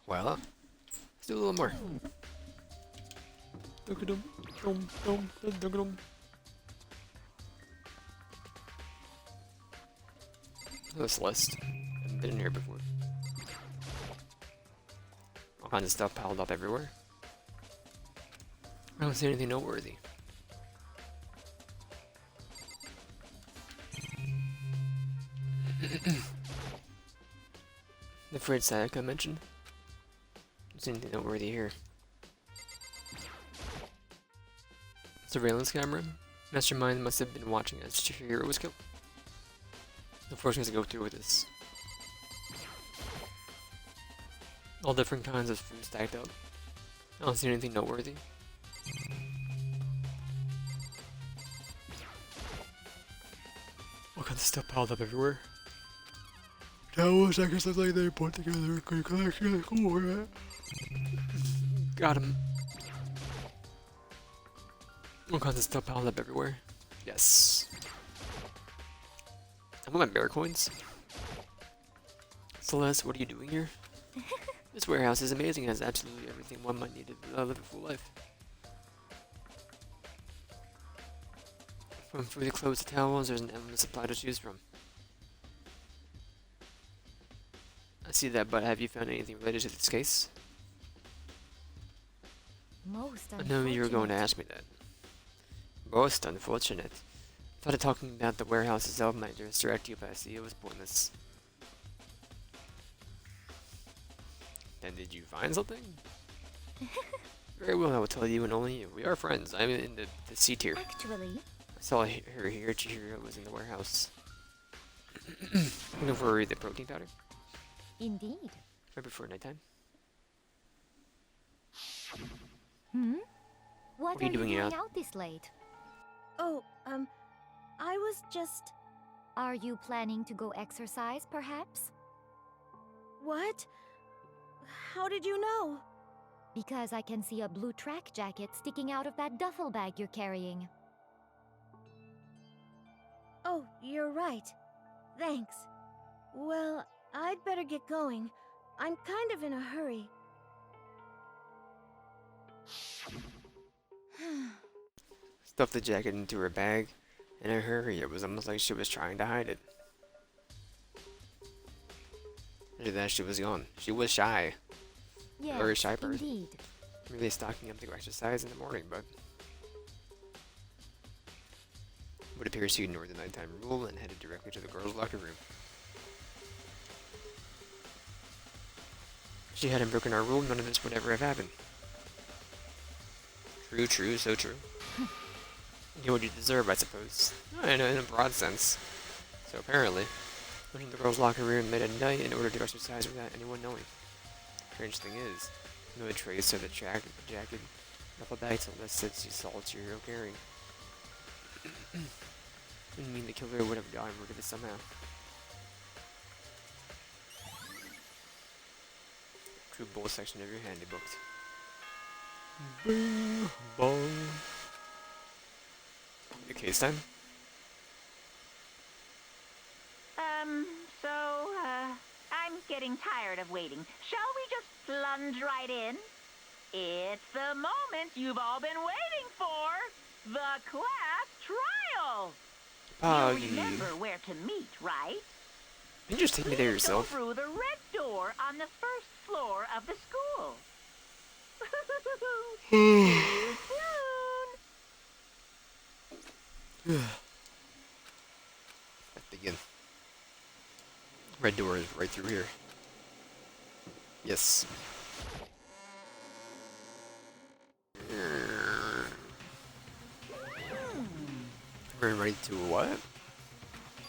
Well, let's do a little more. Hello, Celeste. Haven't been in here before. All kinds of stuff piled up everywhere. I don't see anything noteworthy. The fridge stack I mentioned. Don't see anything noteworthy here. Surveillance camera. Mastermind must have been watching as Chihiro was killed. Unfortunately, to go through with this. All different kinds of food stacked up. I don't see anything noteworthy. All kinds of stuff piled up everywhere. Towels, I guess, like they put together a good collection of cool, right? Got him. All kinds of stuff piled up everywhere. Yes. I want my bear coins. Celeste, what are you doing here? This warehouse is amazing. It has absolutely everything one might need to live a full life. From food to clothes to towels, there's an endless supply to choose from. I see that, but have you found anything related to this case? Most I knew you were going to ask me that. Most unfortunate. I thought talking about the warehouse itself might distract you, but I see it was pointless. Then did you find something? Very well, I will tell you and only you. We are friends. I'm in the C tier. Actually, I saw her here. Chihiro was in the warehouse. Looking for the protein powder. indeed. Right before nighttime. What are you doing out? out this late? Oh, I was just... Are you planning to go exercise, perhaps? What? How did you know? Because I can see a blue track jacket sticking out of that duffel bag you're carrying. Oh, you're right. Thanks. Well, I'd better get going. I'm kind of in a hurry. Stuffed the jacket into her bag. In a hurry, it was almost like she was trying to hide it. After that, she was gone. She was shy. Yes, Very shy person. indeed. Really stocking up to go exercise in the morning, but would appear she ignored the nighttime rule and headed directly to the girls' locker room. If she hadn't broken our rule, none of this would ever have happened. True, true, so true. You get what you deserve, I suppose. I know, in a broad sense. So apparently, went to the girls' locker room late at night in order to exercise without anyone knowing. Strange thing is, no trace of the jacket, duffel bag unless she saw Chihiro carrying. Didn't mean the killer would have gotten rid of it somehow. True bull section of your handy booked. Bing bong. The case time? I'm getting tired of waiting. Shall we just plunge right in? It's the moment you've all been waiting for! The class trial! You remember where to meet, right? You just take me there Please go yourself. through the red door on the first floor of the school. See you soon! Let's begin. Red door is right through here. Yes. We're ready to what?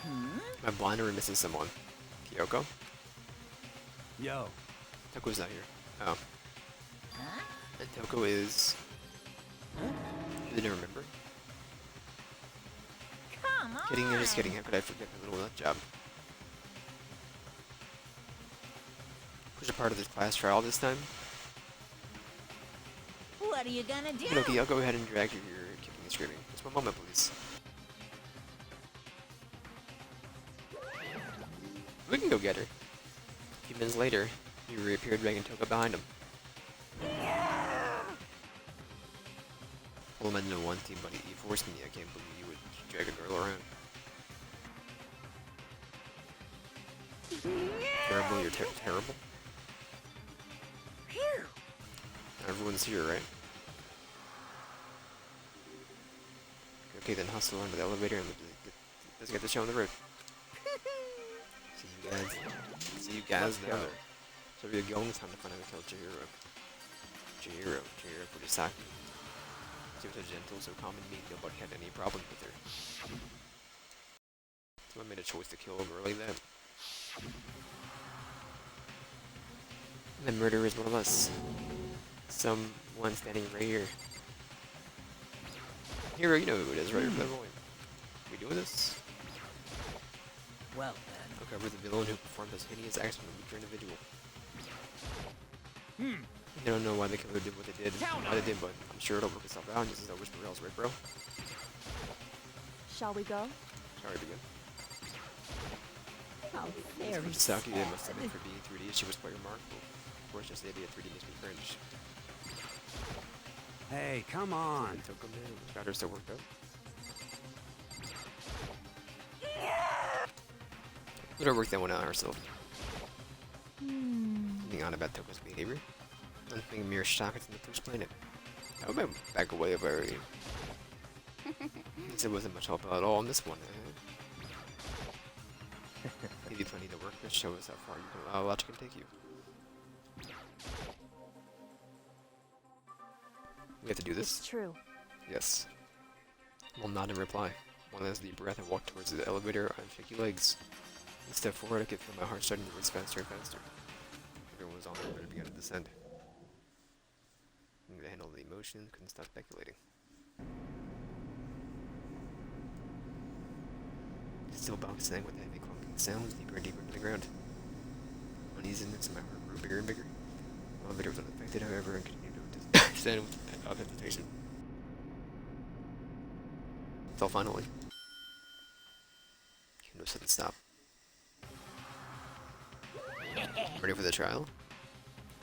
Am I blind or missing someone? Kyoko? Yo. Toko's not here. Oh. And Toko is... I didn't remember. Come on! Kidding, I'm just kidding. How could I forget my little nut job? Was a part of this class trial this time? What are you gonna do? Okay, I'll go ahead and drag you here, kicking and screaming. Just one moment, please. We can go get her. A few minutes later, he reappeared dragging Toka behind him. Well, I know one thing, buddy. You forced me. I can't believe you would drag a girl around. Terrible, you're terrible. Everyone's here, right? Okay, then hustle onto the elevator and let's get the show on the road. See you guys down there. So we're going, it's time to find out how to kill Chihiro. Chihiro Fujisaki. She was so gentle, so calm and meek, nobody had any problem with her. So I made a choice to kill a girl like that. And the murderer is one of us. Someone standing right here. Hero, you know who it is, right? We doing this? Well then. I'll cover the villain who performed this hideous act on a weaker individual. I don't know why the killer did what they did, but I'm sure it'll work itself out just as I wish for else, right, bro? Shall we go? Sorry, begin. How very Fujisaki must have been for being 3D. She was quite remarkable. Of course, just the idea of 3D makes me cringe. Hey, come on. Took a minute. Got her still worked out. Let her work that one out herself. Thinking on about Toko's behavior. Nothing mere shock enough to explain it. I would back away if I were you. It wasn't much help at all on this one. Give you plenty to work with. Show us how far you can allow logic can take you. We have to do this? It's true. Yes. We'll nod in reply. One last deep breath and walk towards the elevator on shaky legs. And step forward, I could feel my heart starting to race faster and faster. Everyone was on their way to begin to descend. I handled the emotion, couldn't stop speculating. Still bouncing with heavy clunking sounds deeper and deeper into the ground. Uneasiness in my heart grew bigger and bigger. The elevator was unaffected, however, and continued to descend without hesitation. Until finally, came to a sudden stop. Ready for the trial?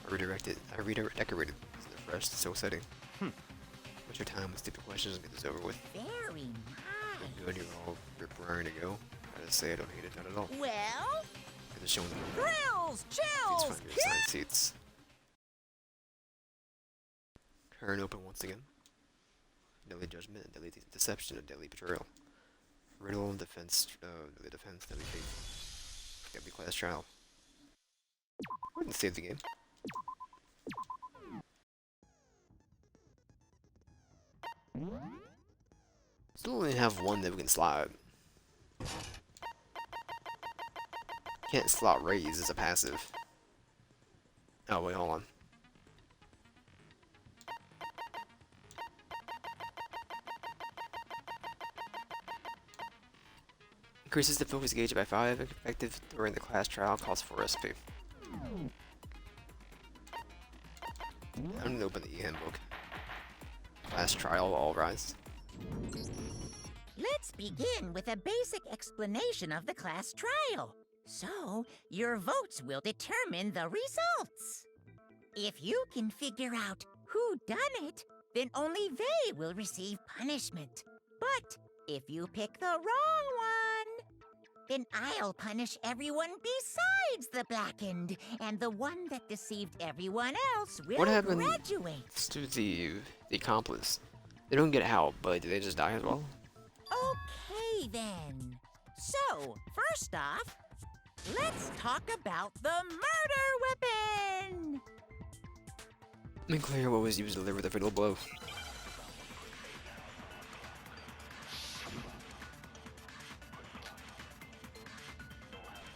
I redecorated. Isn't it fresh? It's so exciting. What's your time with stupid questions and get this over with? Very nice. Good, you're all raring to go. I just say I don't hate it, not at all. Well, Get the show in the grills, Please chills. find your assigned seats. Turn open once again. Deadly judgment and deadly deception and deadly betrayal. Riddle and defense, deadly defense, deadly faith. Deadly class trial. Go ahead and save the game. Still only have one that we can slot. Can't slot raise as a passive. Oh wait, hold on. Increases the focus gauge by 5, effective during the class trial, costs 4 SP. I'm gonna open the e-handbook. Class trial, all rise. Let's begin with a basic explanation of the class trial. So, your votes will determine the results. If you can figure out who done it, then only they will receive punishment. But if you pick the wrong one, then I'll punish everyone besides the blackened, and the one that deceived everyone else will What happened graduate. to the accomplice? They don't get help, but do they just die as well? Okay then. So, first off, let's talk about the murder weapon! Let me clear what was used to deliver the fatal blow.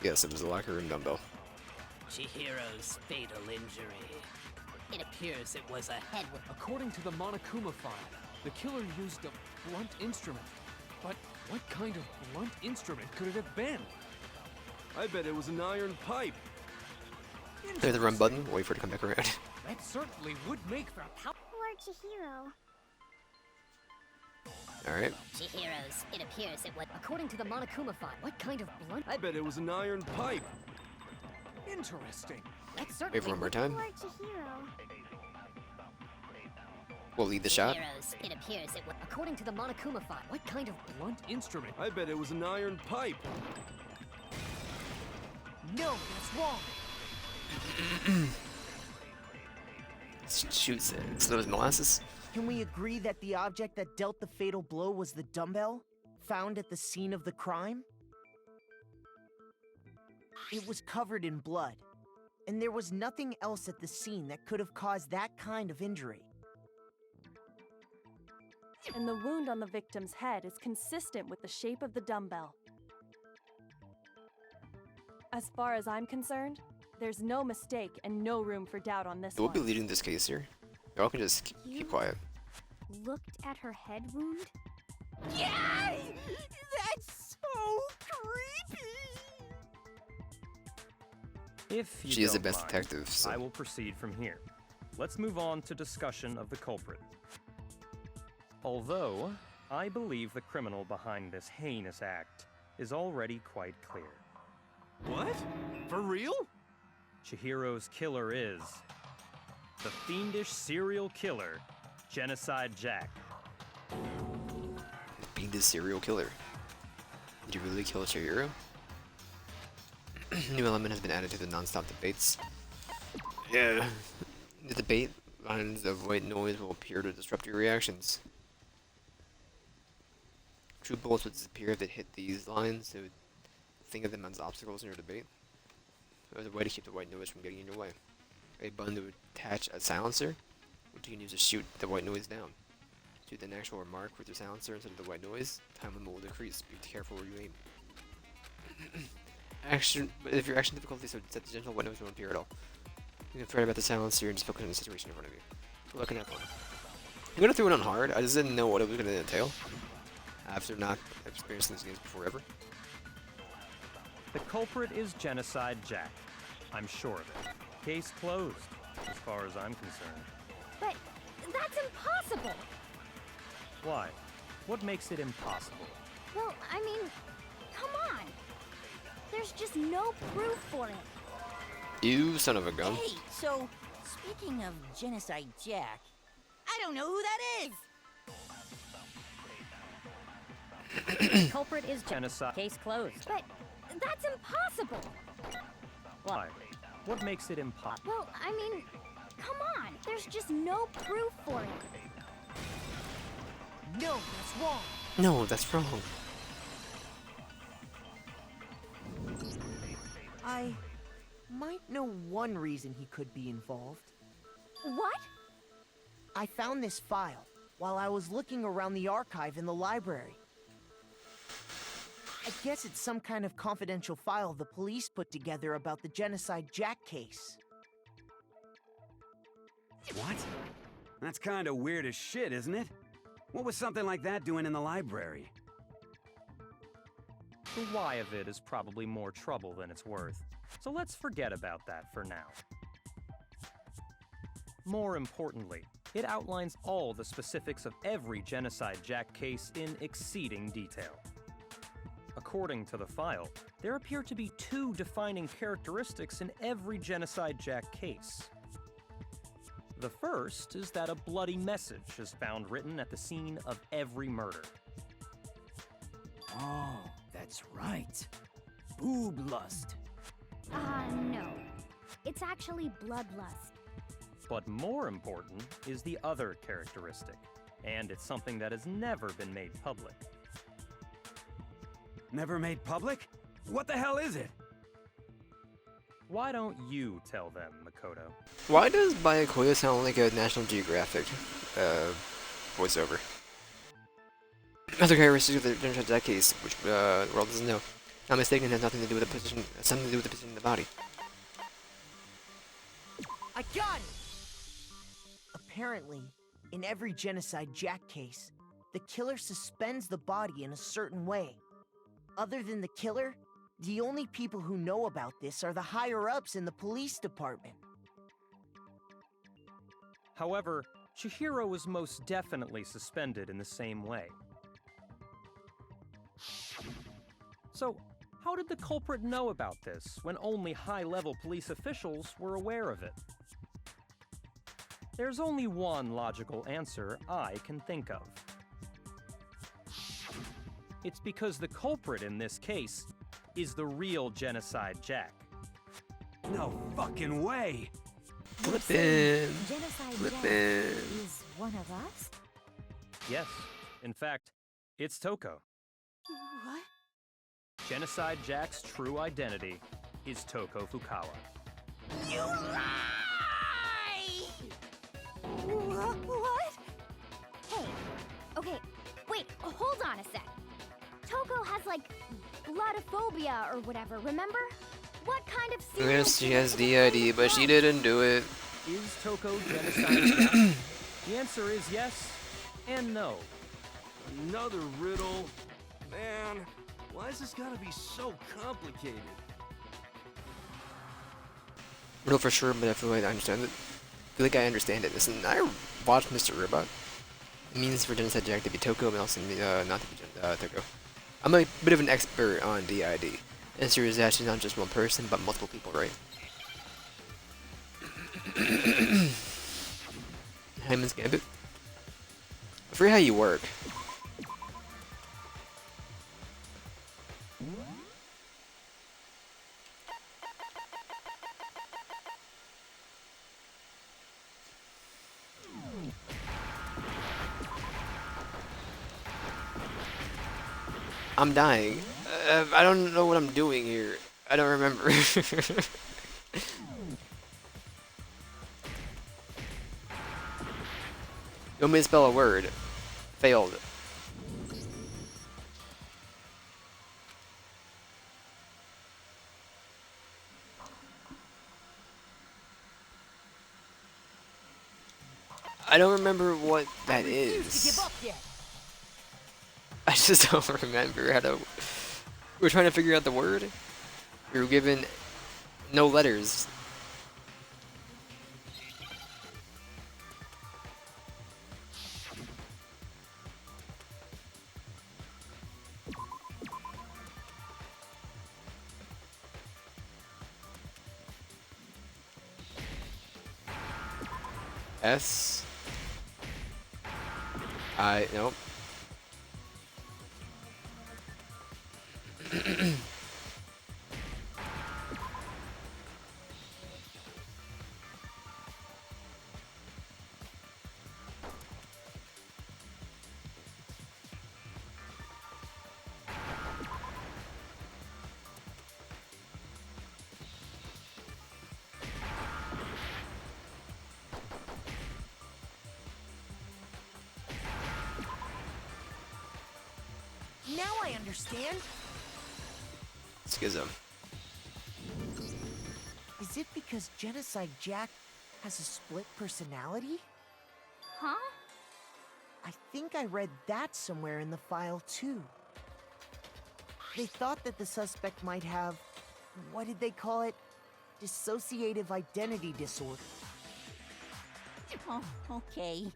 Yes, it was a locker room dumbbell. Chihiro's fatal injury. It appears it was a head wound. According to the Monokuma file, the killer used a blunt instrument. But what kind of blunt instrument could it have been? I bet it was an iron pipe. Clear the run button, wait for it to come back around. That certainly would make for a Poor Chihiro. Alright. Chihiro's, it appears it was. According to the Monokuma file, what kind of blunt? I bet it was an iron pipe. Interesting. That's Wait certainly. for one more time. Poor Chihiro. We'll lead the shot. Chihiro's, it appears it was. According to the Monokuma file, what kind of blunt? Instrument. I bet it was an iron pipe. No, that's wrong. Shoots it. So those molasses? Can we agree that the object that dealt the fatal blow was the dumbbell found at the scene of the crime? It was covered in blood, and there was nothing else at the scene that could have caused that kind of injury. And the wound on the victim's head is consistent with the shape of the dumbbell. As far as I'm concerned, there's no mistake and no room for doubt on this We'll be one. leading this case here. Y'all can just keep quiet. Looked at her head wound? Yay! That's so creepy! If you She is the don't best mind, detective, so. I will proceed from here. Let's move on to discussion of the culprit. Although, I believe the criminal behind this heinous act is already quite clear. What? For real? Chihiro's killer is the fiendish serial killer, Genocide Jack. Being the serial killer. Did you really kill Chihiro? New element has been added to the non-stop debates. Yeah. The debate lines of white noise will appear to disrupt your reactions. True bullets would disappear if they hit these lines, so think of them as obstacles in your debate. There's a way to keep the white noise from getting in your way. A button to attach a silencer, which you can use to shoot the white noise down. Shoot an actual remark with your silencer instead of the white noise, time limit will decrease. Be careful where you aim. But if your action difficulty so set the gentle, white noise won't appear at all. You can forget about the silencer and just focus on the situation in front of you. Good luck in that one. I'm gonna throw it on hard. I just didn't know what it was gonna entail. After not experiencing these games before ever. The culprit is Genocide Jack. I'm sure of it. Case closed, as far as I'm concerned. But that's impossible! Why? What makes it impossible? Well, I mean, come on! There's just no proof for it. You son of a gun. Hey, so, speaking of Genocide Jack, I don't know who that is! Culprit is Genocide. Case closed. But that's impossible! Why? What makes it impossible? Well, I mean, come on! There's just no proof for it. No, that's wrong. No, that's wrong. I might know one reason he could be involved. What? I found this file while I was looking around the archive in the library. I guess it's some kind of confidential file the police put together about the Genocide Jack case. What? That's kind of weird as shit, isn't it? What was something like that doing in the library? The why of it is probably more trouble than it's worth, so let's forget about that for now. More importantly, it outlines all the specifics of every Genocide Jack case in exceeding detail. According to the file, there appear to be two defining characteristics in every Genocide Jack case. The first is that a bloody message is found written at the scene of every murder. Oh, that's right. Boob lust. No. It's actually bloodlust. But more important is the other characteristic, and it's something that has never been made public. Never made public? What the hell is it? Why don't you tell them, Makoto? Why does Byakuya sound like a National Geographic voiceover? Other characteristics of the Genocide Jack case, which the world doesn't know. Not mistaken, has nothing to do with the position. Something to do with the position of the body. I got it! Apparently, in every Genocide Jack case, the killer suspends the body in a certain way. Other than the killer, the only people who know about this are the higher-ups in the police department. However, Chihiro was most definitely suspended in the same way. So, how did the culprit know about this when only high-level police officials were aware of it? There's only one logical answer I can think of. It's because the culprit in this case is the real Genocide Jack. No fucking way! Flippin'. Genocide Flippin'. Jack is one of us? Yes, in fact, it's Toko. What? Genocide Jack's true identity is Toko Fukawa. You lie! What? Hey, okay, wait, hold on a sec. Toko has, like, bloodophobia or whatever, remember? What kind of serial Yes, she killer has would kill DID, his but she wife? didn't do it. Is Toko Genocide Jack? The answer is yes and no. Another riddle? Man, why is this gotta be so complicated? Real for sure, but I feel like I understand it. I feel like I understand it. Listen, I watched Mr. Robot. It means for Genocide Jack to be Toko, but also not to be Toko. I'm a bit of an expert on DID. The answer is actually not just one person, but multiple people, right? Hyman's Gambit. I forget how you work. I'm dying. I don't know what I'm doing here. I don't remember. You want me to spell a word? Failed. I don't remember what that is. I just don't remember how to... We're trying to figure out the word. We were given no letters. S. Nope. Now I understand. Schism. Is it because Genocide Jack has a split personality? Huh? I think I read that somewhere in the file too. They thought that the suspect might have, what did they call it? Dissociative identity disorder. Oh, okay.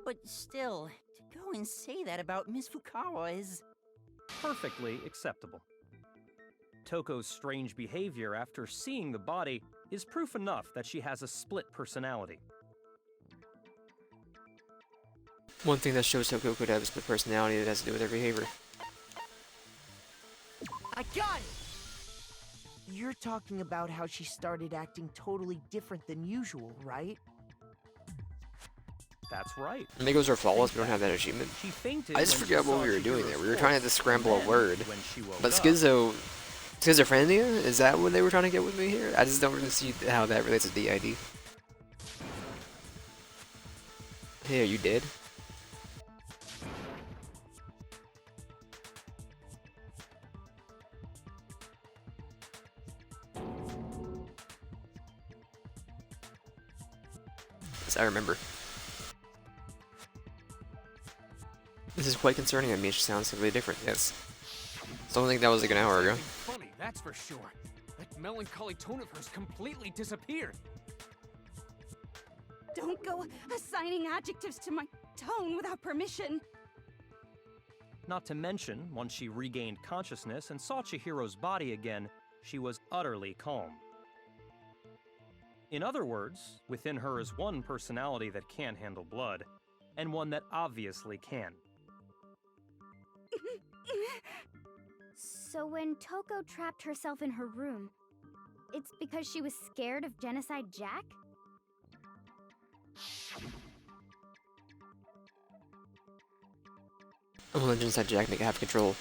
But still, to go and say that about Miss Fukawa is... Perfectly acceptable. Toko's strange behavior after seeing the body is proof enough that she has a split personality. One thing that shows Toko could have a split personality that has to do with her behavior. I got it! You're talking about how she started acting totally different than usual, right? That's right. Amigos are flawless, we don't have that achievement. She fainted I just when forgot she what saw we were Chihiro's doing there. We were corpse, trying to scramble a then, word. when she woke But up, schizophrenia? Is that what they were trying to get with me here? I just don't really see how that relates to DID. Hey, are you dead? Yes, I remember. This is quite concerning. I mean, it sounds completely different. Yes. So I don't think that was like an hour ago. Funny, that's for sure. That melancholy tone of hers completely disappeared. Don't go assigning adjectives to my tone without permission. Not to mention, once she regained consciousness and saw Chihiro's body again, she was utterly calm. In other words, within her is one personality that can't handle blood, and one that obviously can. So when Toko trapped herself in her room, it's because she was scared of Genocide Jack? I'm gonna let Genocide Jack make have control.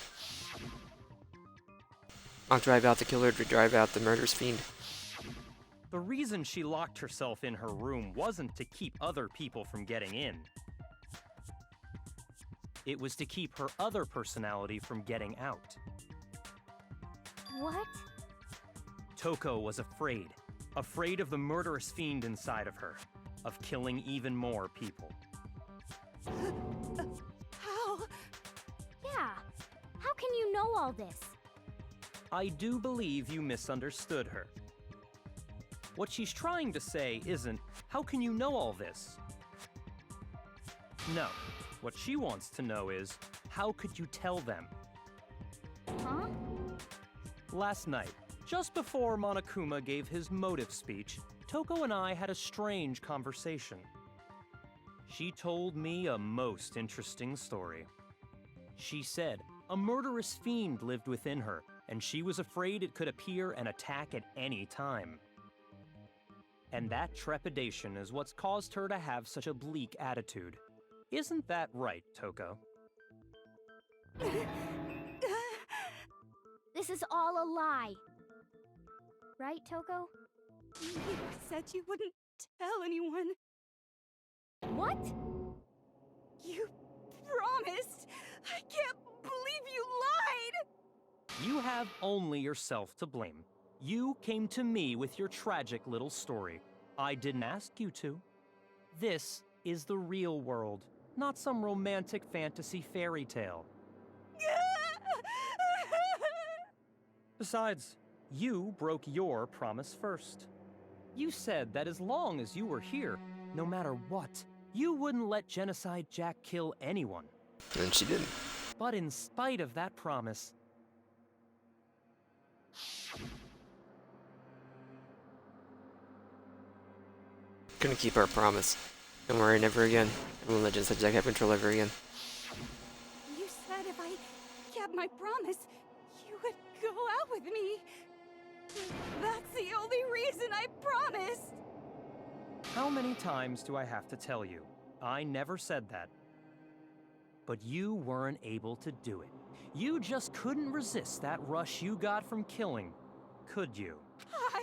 I'll drive out the killer to drive out the murderous fiend. The reason she locked herself in her room wasn't to keep other people from getting in. It was to keep her other personality from getting out. What? Toko was afraid. Afraid of the murderous fiend inside of her. Of killing even more people. How? Yeah. How can you know all this? I do believe you misunderstood her. What she's trying to say isn't, how can you know all this? No. What she wants to know is, how could you tell them? Huh? Last night, just before Monokuma gave his motive speech, Toko and I had a strange conversation. She told me a most interesting story. She said a murderous fiend lived within her, and she was afraid it could appear and attack at any time. And that trepidation is what's caused her to have such a bleak attitude. Isn't that right, Toko? This is all a lie. Right, Toko? You said you wouldn't tell anyone. What? You promised! I can't believe you lied! You have only yourself to blame. You came to me with your tragic little story. I didn't ask you to. This is the real world, not some romantic fantasy fairy tale. Besides, you broke your promise first. You said that as long as you were here, no matter what, you wouldn't let Genocide Jack kill anyone. And she didn't. But in spite of that promise, Gonna keep our promise. Don't worry, never again. I won't let Genocide Jack have control ever again. You said if I kept my promise, you would go out with me. That's the only reason I promised. how many times do I have to tell you? I never said that. But you weren't able to do it. You just couldn't resist that rush you got from killing, could you? I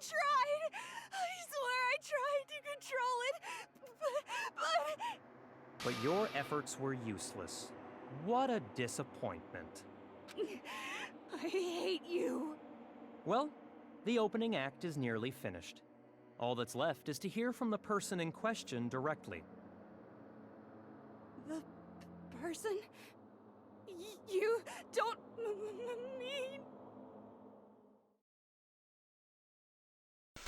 tried. I swear I tried to control it, But your efforts were useless. What a disappointment. I hate you. Well, the opening act is nearly finished. All that's left is to hear from the person in question directly. The person? You don't mean...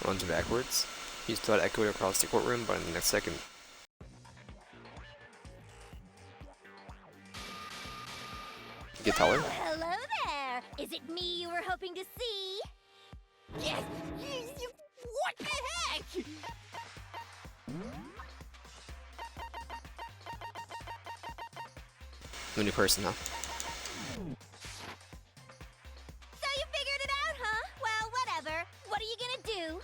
On to backwards. His thought echoed across the courtroom, but in the next second, get taller. Oh, hello there! Is it me you were hoping to see? Yes! What the heck? The new person, huh? So you figured it out, huh? Well, whatever. What are you gonna do?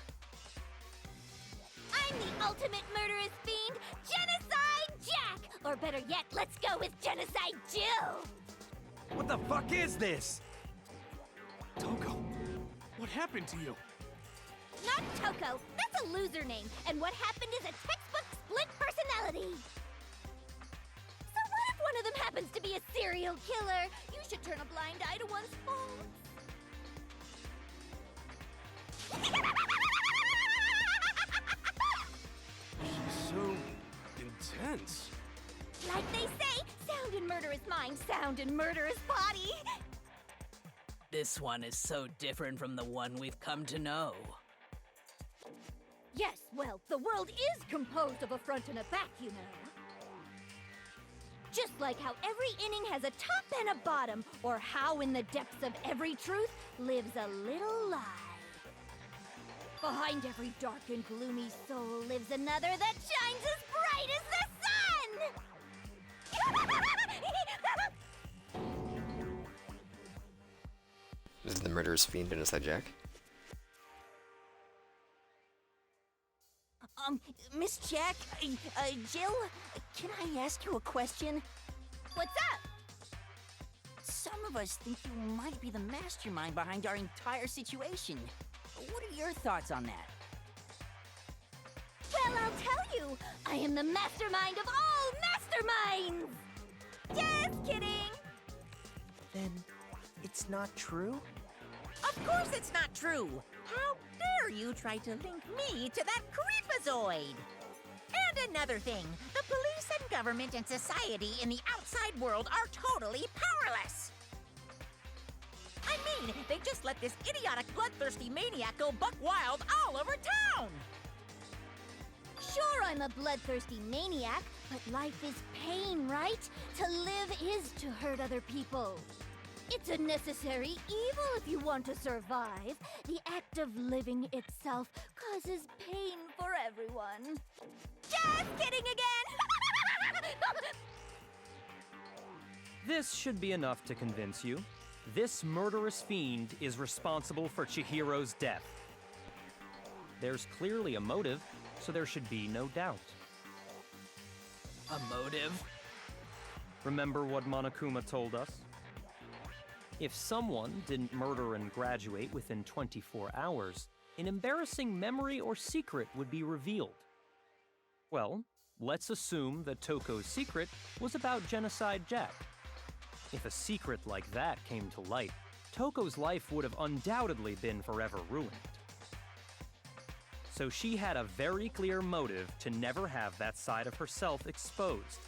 I'm the ultimate murderous fiend, Genocide Jack! Or better yet, let's go with Genocide Jill! What the fuck is this? Toko, what happened to you? Not Toko. That's a loser name. And what happened is a textbook split personality. So what if one of them happens to be a serial killer? You should turn a blind eye to one's faults. She's so intense. Like they say, sound in murderous mind, sound in murderous body. This one is so different from the one we've come to know. Yes, well, the world is composed of a front and a back, you know. Just like how every inning has a top and a bottom, or how in the depths of every truth lives a little lie. Behind every dark and gloomy soul lives another that shines as bright as the sun! Is the murderous fiend inside Jack? Miss Jack, Jill, can I ask you a question? What's up? Some of us think you might be the mastermind behind our entire situation. What are your thoughts on that? Well, I'll tell you, I am the mastermind of all masterminds! Just kidding! Then it's not true? Of course it's not true! How dare you try to link me to that creepazoid? And another thing, the police and government and society in the outside world are totally powerless! I mean, they just let this idiotic, bloodthirsty maniac go buck wild all over town! Sure, I'm a bloodthirsty maniac, but life is pain, right? To live is to hurt other people. It's a necessary evil if you want to survive. The act of living itself causes pain for everyone. Just kidding again! This should be enough to convince you. This murderous fiend is responsible for Chihiro's death. There's clearly a motive, so there should be no doubt. A motive? Remember what Monokuma told us? If someone didn't murder and graduate within 24 hours, an embarrassing memory or secret would be revealed. Well, let's assume that Toko's secret was about Genocide Jack. If a secret like that came to light, Toko's life would have undoubtedly been forever ruined. So she had a very clear motive to never have that side of herself exposed.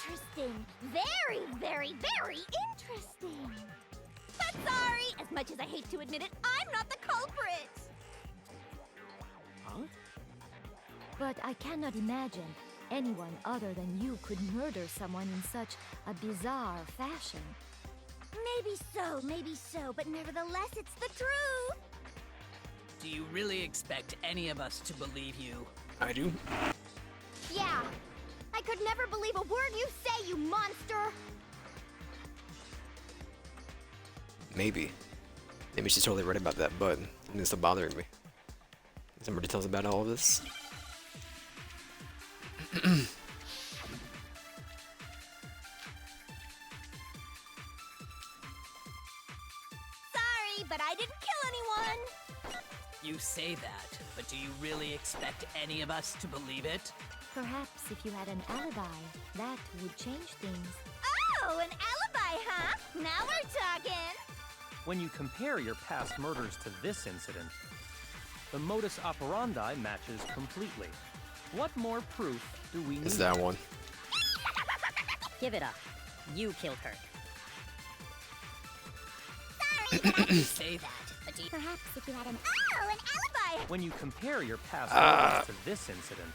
Interesting. Very, very, very interesting. But sorry, as much as I hate to admit it, I'm not the culprit. Huh? But I cannot imagine anyone other than you could murder someone in such a bizarre fashion. Maybe so, but nevertheless, it's the truth. Do you really expect any of us to believe you? I do. Yeah. I could never believe a word you say, you monster! Maybe. Maybe she's totally right about that, but it's still bothering me. Some more details about all of this? Sorry, but I didn't kill anyone! You say that, but do you really expect any of us to believe it? Perhaps if you had an alibi, that would change things. Oh, an alibi, huh? Now we're talking! When you compare your past murders to this incident, the modus operandi matches completely. What more proof do we need? It's that one. Give it up. You killed her. Sorry, but I didn't Say that, but do you... Perhaps if you had an... Oh, an alibi! When you compare your past murders to this incident,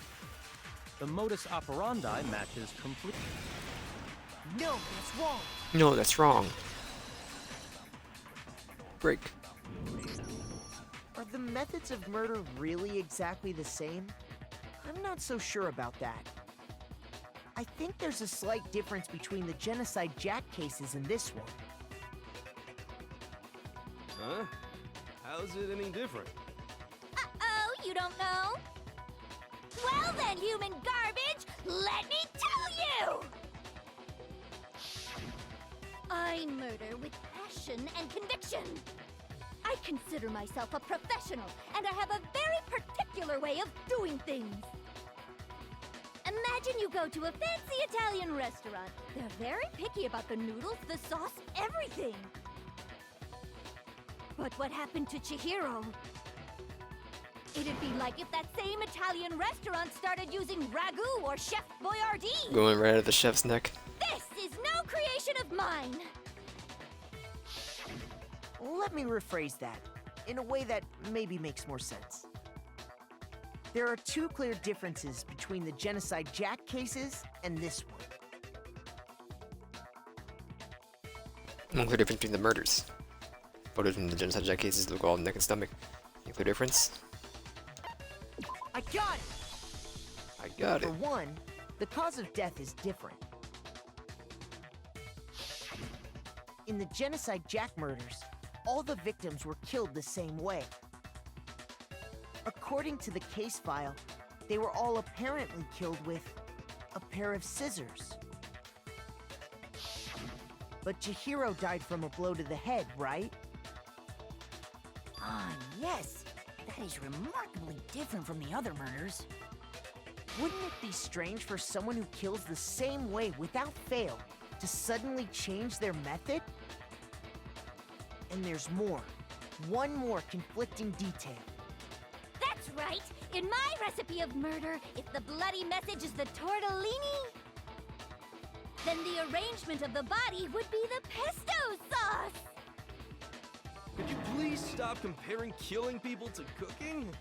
the modus operandi matches completely. No, that's wrong. No, that's wrong. Break. Are the methods of murder really exactly the same? I'm not so sure about that. I think there's a slight difference between the Genocide Jack cases and this one. Huh? How's it any different? Uh-oh, you don't know? Well then, human garbage, let me tell you! I murder with passion and conviction. I consider myself a professional, and I have a very particular way of doing things. Imagine you go to a fancy Italian restaurant. They're very picky about the noodles, the sauce, everything. But what happened to Chihiro? It'd be like if that same Italian restaurant started using ragu or Chef Boyardee. Going right at the chef's neck. This is no creation of mine. Let me rephrase that, in a way that maybe makes more sense. There are two clear differences between the Genocide Jack cases and this one. One clear difference between the murders. Photos from the genocide jack cases look all neck and stomach. Any clear difference? I got it! I got it. For one, the cause of death is different. In the genocide jack murders, all the victims were killed the same way. According to the case file, they were all apparently killed with a pair of scissors. But Chihiro died from a blow to the head, right? Ah, yes. That is remarkably different from the other murders. Wouldn't it be strange for someone who kills the same way without fail to suddenly change their method? And there's more. One more conflicting detail. That's right! In my recipe of murder, if the bloody message is the tortellini, then the arrangement of the body would be the pesto sauce! Could you please stop comparing killing people to cooking?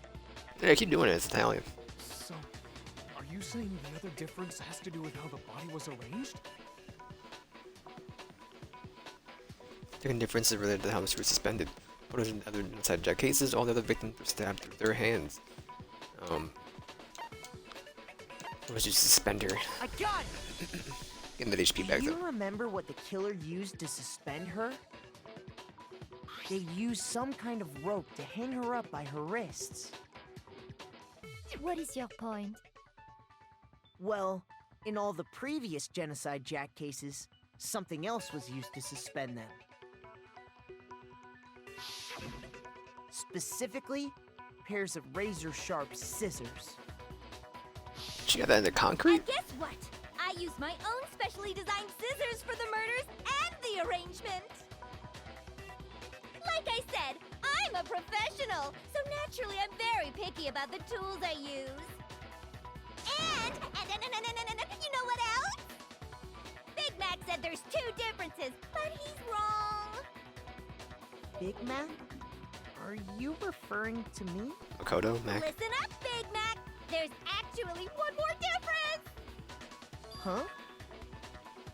Yeah, keep doing it. It's Italian. So, are you saying the other difference has to do with how the body was arranged? The only difference is related to how she was suspended. Photos in other genocide jack cases, all the other victims were stabbed through their hands. What was you suspend her? I got it! Get that HP back Do though. you remember what the killer used to suspend her? They used some kind of rope to hang her up by her wrists. What is your point? Well, in all the previous genocide jack cases, something else was used to suspend them. Specifically, pairs of razor-sharp scissors. She got that in the concrete? And guess what? I used my own specially designed scissors for the murders and the arrangement! Like I said, I'm a professional, so naturally I'm very picky about the tools I use. And you know what else? Big Mac said there's two differences, but he's wrong. Big Mac? Are you referring to me? Makoto, Mac. Listen up, Big Mac. There's actually one more difference. Huh?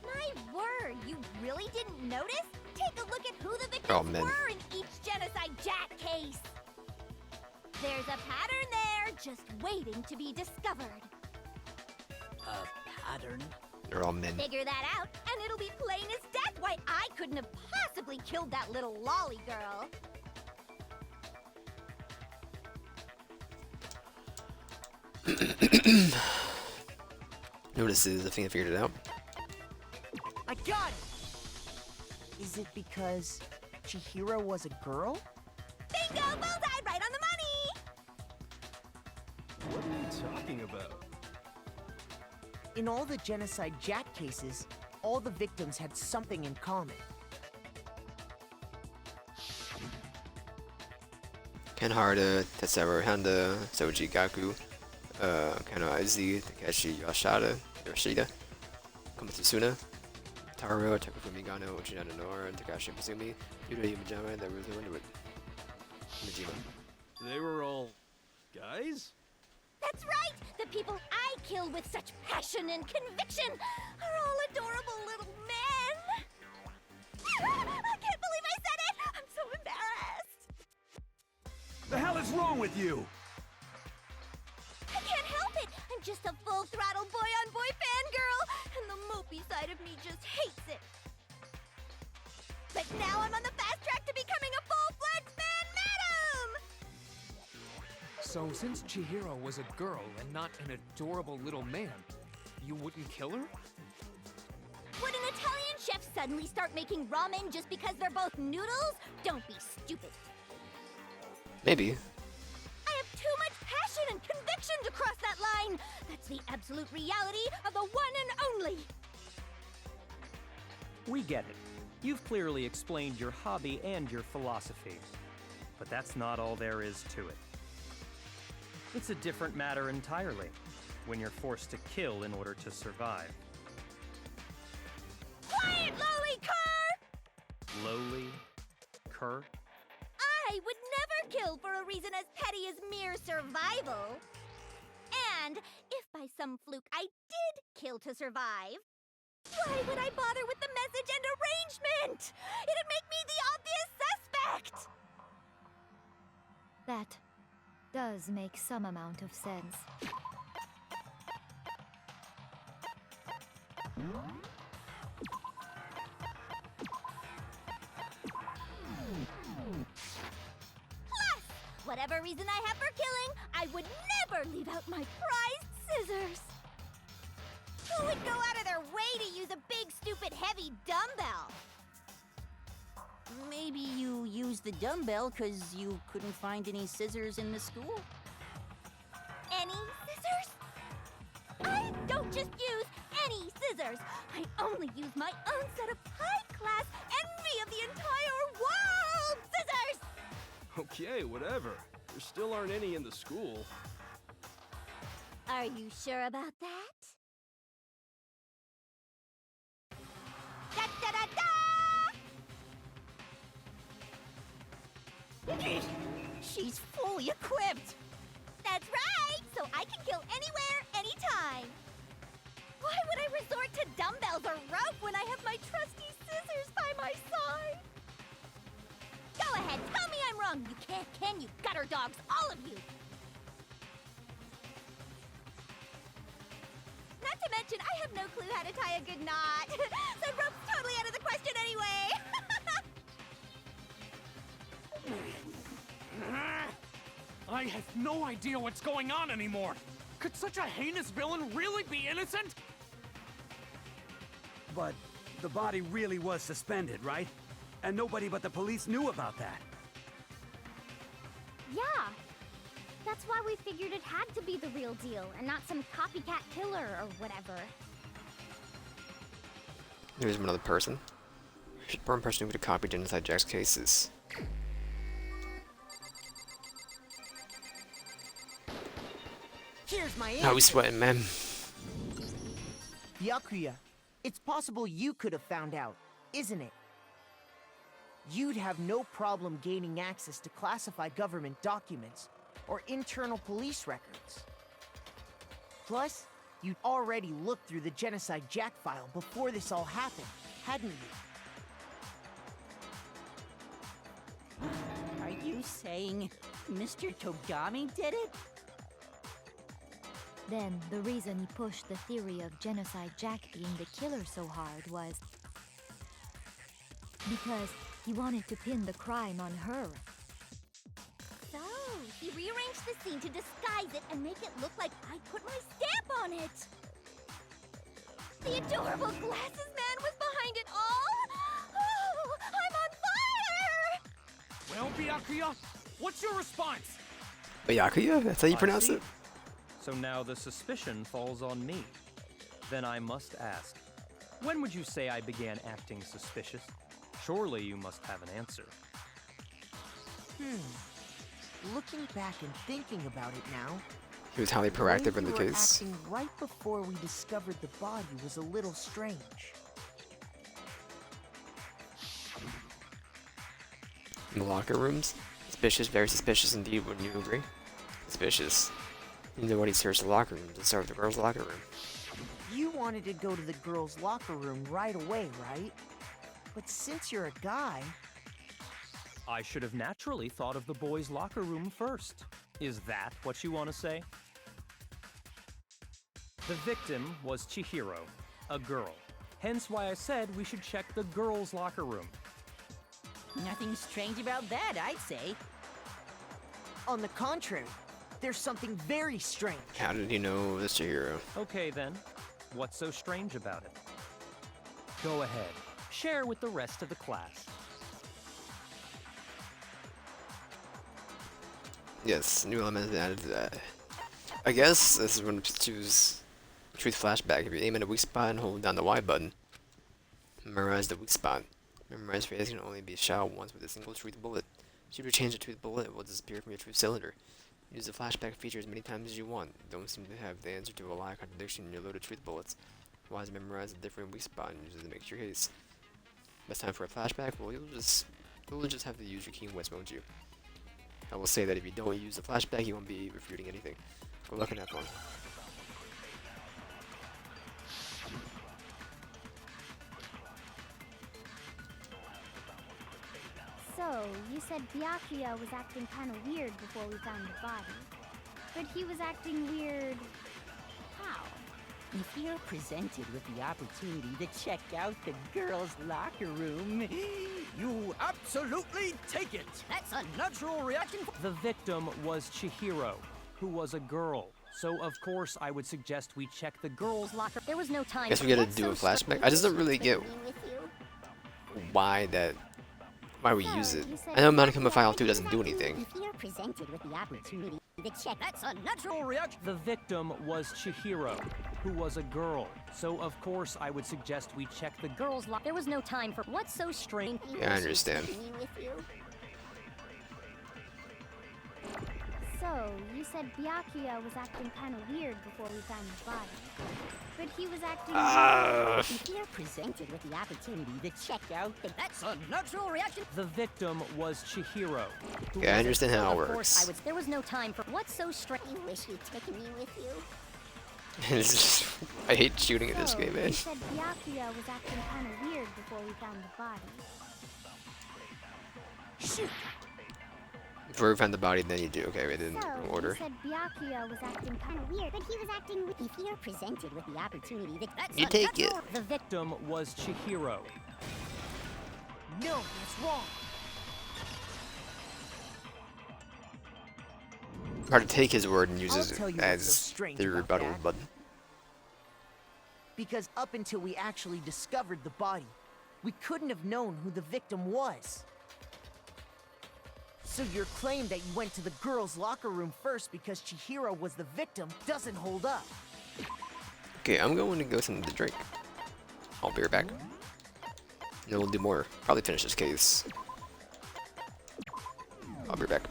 My word, you really didn't notice? Take a look at who the Oh, victims man. were in each genocide jack case. There's a pattern there, just waiting to be discovered. A pattern? They're all men. Figure that out, and it'll be plain as death why I couldn't have possibly killed that little lolly girl. Notices, I think I figured it out. I got it! Is it because Chihiro was a girl? Bingo! Bullseye! Right on the money! What are you talking about? In all the genocide jack cases, all the victims had something in common. Kenhara, Tetsuya Honda, Soji Gaku, Kano Aizi, Takeshi Yoshida, Komatsusuna, Taro, Takafumi Gano, Uchinada Nora, Takashi Mizumi, Yuda Yamajama, and Ruzo Underwood. Majima. They were all guys? That's right! The people I kill with such passion and conviction are all adorable little men! I can't believe I said it! I'm so embarrassed! The hell is wrong with you? I can't help it! I'm just a full-throttle boy-on-boy fangirl, and the mopey side of me just hates it. But now I'm on the fast track to becoming a full-fledged fan madam! So, since Chihiro was a girl and not an adorable little man, you wouldn't kill her? Would an Italian chef suddenly start making ramen just because they're both noodles? Don't be stupid. Maybe. I have too much passion and conviction to cross that line. That's the absolute reality of the one and only. We get it. You've clearly explained your hobby and your philosophy. But that's not all there is to it. It's a different matter entirely, when you're forced to kill in order to survive. Quiet, lowly cur! Lowly? Cur? I would never kill for a reason as petty as mere survival. And if by some fluke I did kill to survive, why would I bother with the message and arrangement? It That does make some amount of sense. Plus, whatever reason I have for killing, I would never leave out my prized scissors. Who would go out of their way to use a big, stupid, heavy dumbbell? Maybe you used the dumbbell because you couldn't find any scissors in the school? Any scissors? I don't just use any scissors. I only use my own set of high-class, envy of the entire world scissors! Okay, whatever. There still aren't any in the school. Are you sure about that? She's fully equipped! That's right! So I can kill anywhere, anytime! Why would I resort to dumbbells or rope when I have my trusty scissors by my side? Go ahead, tell me I'm wrong! You can't, can you, gutter dogs, all of you! Not to mention, I have no clue how to tie a good knot. So rope's totally out of the question anyway! I have no idea what's going on anymore! Could such a heinous villain really be innocent? But the body really was suspended, right? And nobody but the police knew about that. Yeah. That's why we figured it had to be the real deal, and not some copycat killer or whatever. There's another person. One person who would have copied Genocide Jack's cases. Here's my How we answer. sweating, man. Yakuya, it's possible you could have found out, isn't it? You'd have no problem gaining access to classified government documents or internal police records. Plus, you'd already looked through the Genocide Jack file before this all happened, hadn't you? Are you saying Mr. Togami did it? Then, the reason he pushed the theory of Genocide Jack being the killer so hard was because he wanted to pin the crime on her. So, he rearranged the scene to disguise it and make it look like I put my stamp on it! The adorable glasses man was behind it all? Oh, I'm on fire! Well, Byakuya, what's your response? Byakuya? That's how you pronounce see. it? So now the suspicion falls on me. Then I must ask, when would you say I began acting suspicious? Surely you must have an answer. Looking back and thinking about it now, He was highly proactive in the way you were case. acting right before we discovered the body was a little strange. In the locker rooms? Suspicious, very suspicious indeed, wouldn't you agree? Suspicious. You know what, he searched the locker room to start the girls' locker room. You wanted to go to the girls' locker room right away, right? But since you're a guy... I should have naturally thought of the boys' locker room first. Is that what you want to say? The victim was Chihiro, a girl. Hence why I said we should check the girls' locker room. Nothing strange about that, I'd say. On the contrary, there's something very strange. How did he know it was Chihiro? Okay then, what's so strange about it? Go ahead, share with the rest of the class. Yes, new element added to that. I guess this is when to choose truth flashback. If you aim at a weak spot and hold down the Y button, memorize the weak spot. Memorized phase can only be shot once with a single truth bullet. Should you change the truth bullet, it will disappear from your truth cylinder. Use the flashback feature as many times as you want. Don't seem to have the answer to a lie contradiction in your loaded truth bullets. Wise memorize a different weak spot and use it to make your case. Best time for a flashback? Well, you'll just have to use your keen wits, won't you? I will say that if you don't use the flashback, you won't be refuting anything. Good luck and have fun. So, you said Byakuya was acting kind of weird before we found the body. But he was acting weird... how? If you're presented with the opportunity to check out the girls' locker room, you absolutely take it! That's a natural reaction. The victim was Chihiro, who was a girl. So, of course, I would suggest we check the girls' locker. There was no time. I guess we gotta do a flashback. I just don't really get why we use it. I know Monokuma File 2 doesn't do anything. If you're presented with the opportunity to check, that's a natural reaction. The victim was Chihiro, who was a girl. So, of course, I would suggest we check the girls' locker. There was no time for what's so strange. Yeah, I understand. So, you said Byakuya was acting kind of weird before we found the body. But he was acting If you're presented with the opportunity to check out, that's a natural reaction. The victim was Chihiro. Yeah, I understand how it Of course, works. there was no time for what's so strange. You wish you'd taken me with you. It's just, I hate shooting at this game, man. You said Byakuya was acting kind of weird before we found the body. Shoot! Before we find the body, then you do. Okay, wait, in So, order. you said Byakuya was acting kind of weird, but he was acting... If you're presented with the opportunity to... That's You a take it. natural... The victim was Chihiro. No, that's wrong. Hard to take his word and use I'll it tell you what's so as strange the about rebuttal that. button. Because up until we actually discovered the body, we couldn't have known who the victim was. So your claim that you went to the girls' locker room first because Chihiro was the victim doesn't hold up. Okay, I'm going to go something to drink. I'll be right back. Then we'll do more. Probably finish this case. I'll be right back.